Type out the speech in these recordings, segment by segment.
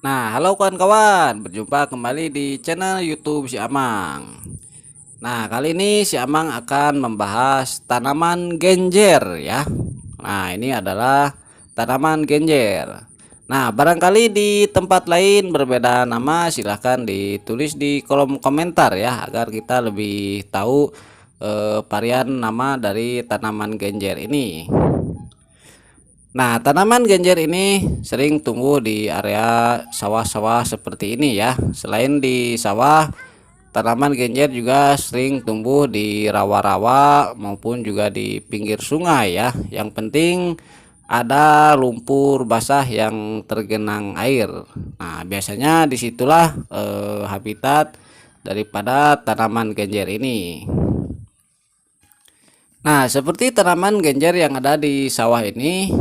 Nah, halo kawan-kawan, berjumpa kembali di channel YouTube si Amang. Nah, kali ini si Amang akan membahas tanaman genjer ya. Nah, ini adalah tanaman genjer. Nah, barangkali di tempat lain berbeda nama, silahkan ditulis di kolom komentar ya, agar kita lebih tahu varian nama dari tanaman genjer ini. Nah, tanaman genjer ini sering tumbuh di area sawah-sawah seperti ini ya. Selain di sawah, tanaman genjer juga sering tumbuh di rawa-rawa maupun juga di pinggir sungai ya. Yang penting ada lumpur basah yang tergenang air. Nah, biasanya disitulah habitat daripada tanaman genjer ini. Nah, seperti tanaman genjer yang ada di sawah ini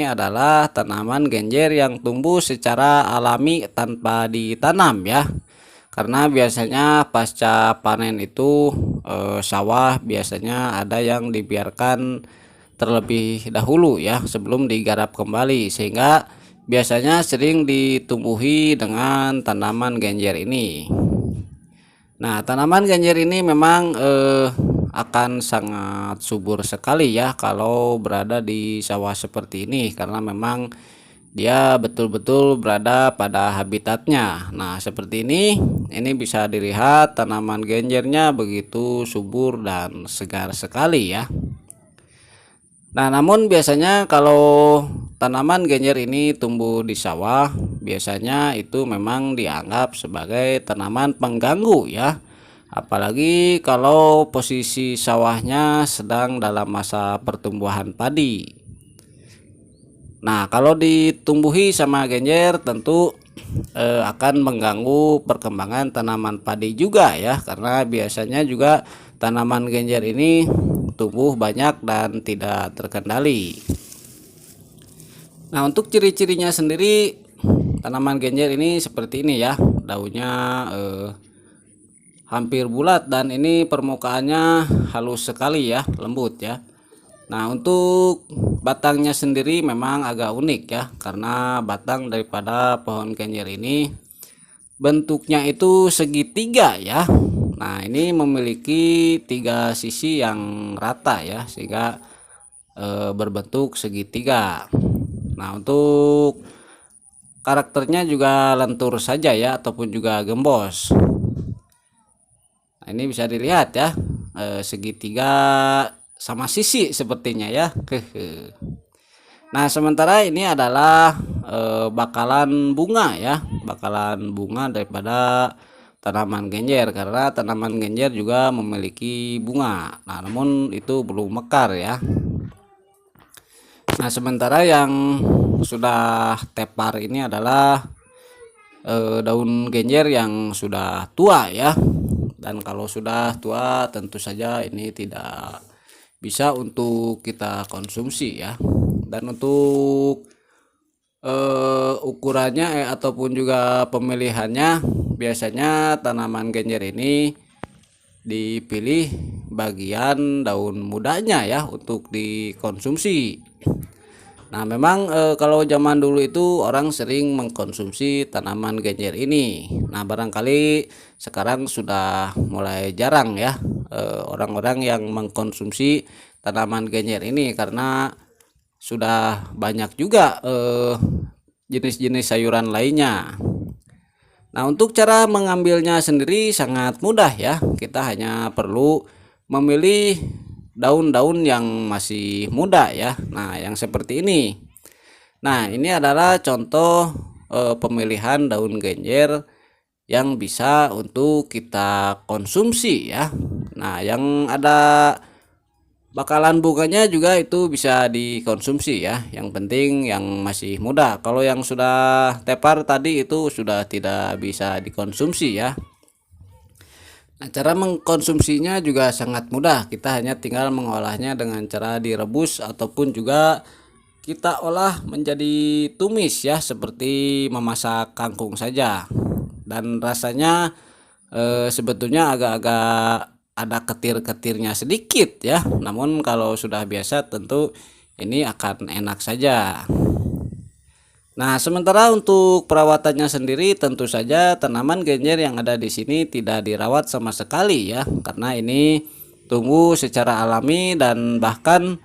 adalah tanaman genjer yang tumbuh secara alami tanpa ditanam ya. Karena biasanya pasca panen itu sawah biasanya ada yang dibiarkan terlebih dahulu ya sebelum digarap kembali, sehingga biasanya sering ditumbuhi dengan tanaman genjer ini. Nah, tanaman genjer ini memang akan sangat subur sekali ya kalau berada di sawah seperti ini, karena memang dia betul-betul berada pada habitatnya. Nah, seperti ini bisa dilihat tanaman genjernya begitu subur dan segar sekali ya. Nah, namun biasanya kalau tanaman genjer ini tumbuh di sawah, biasanya itu memang dianggap sebagai tanaman pengganggu ya. Apalagi kalau posisi sawahnya sedang dalam masa pertumbuhan padi. Nah, kalau ditumbuhi sama genjer tentu akan mengganggu perkembangan tanaman padi juga ya, karena biasanya juga tanaman genjer ini tumbuh banyak dan tidak terkendali. Nah, untuk ciri-cirinya sendiri tanaman genjer ini seperti ini ya, daunnya hampir bulat dan ini permukaannya halus sekali ya, lembut ya. Nah, untuk batangnya sendiri memang agak unik ya, karena batang daripada pohon genjer ini bentuknya itu segitiga ya. Nah, ini memiliki tiga sisi yang rata ya, sehingga berbentuk segitiga. Nah, untuk karakternya juga lentur saja ya, ataupun juga gembos. Nah, ini bisa dilihat ya, segitiga sama sisi sepertinya ya. Nah, sementara ini adalah bakalan bunga ya, bakalan bunga daripada tanaman genjer, karena tanaman genjer juga memiliki bunga. Nah, namun itu belum mekar ya. Nah, sementara yang sudah tepar ini adalah daun genjer yang sudah tua ya. Dan kalau sudah tua tentu saja ini tidak bisa untuk kita konsumsi ya. Dan untuk ukurannya ataupun juga pemilihannya, biasanya tanaman genjer ini dipilih bagian daun mudanya ya untuk dikonsumsi. Nah, memang kalau zaman dulu itu orang sering mengkonsumsi tanaman genjer ini. Nah, barangkali sekarang sudah mulai jarang ya orang-orang yang mengkonsumsi tanaman genjer ini, karena sudah banyak juga jenis-jenis sayuran lainnya. Nah, untuk cara mengambilnya sendiri sangat mudah ya. Kita hanya perlu memilih daun-daun yang masih muda ya. Nah, yang seperti ini. Nah, ini adalah contoh pemilihan daun genjer yang bisa untuk kita konsumsi ya. Nah, yang ada bakalan bunganya juga itu bisa dikonsumsi ya. Yang penting yang masih muda. Kalau yang sudah tepar tadi itu sudah tidak bisa dikonsumsi ya. Nah, cara mengkonsumsinya juga sangat mudah. Kita hanya tinggal mengolahnya dengan cara direbus ataupun juga kita olah menjadi tumis ya, seperti memasak kangkung saja. Dan rasanya sebetulnya agak-agak ada ketir-ketirnya sedikit ya. Namun kalau sudah biasa tentu ini akan enak saja. Nah, sementara untuk perawatannya sendiri tentu saja tanaman genjer yang ada di sini tidak dirawat sama sekali ya, karena ini tumbuh secara alami dan bahkan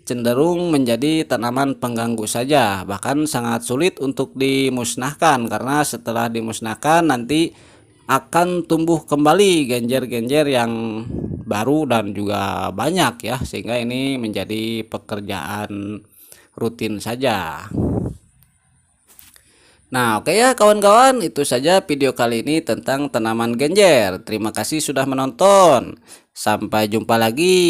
cenderung menjadi tanaman pengganggu saja, bahkan sangat sulit untuk dimusnahkan karena setelah dimusnahkan nanti akan tumbuh kembali genjer-genjer yang baru dan juga banyak ya, sehingga ini menjadi pekerjaan rutin saja. Nah, oke ya kawan-kawan, itu saja video kali ini tentang tanaman genjer. Terima kasih sudah menonton. Sampai jumpa lagi.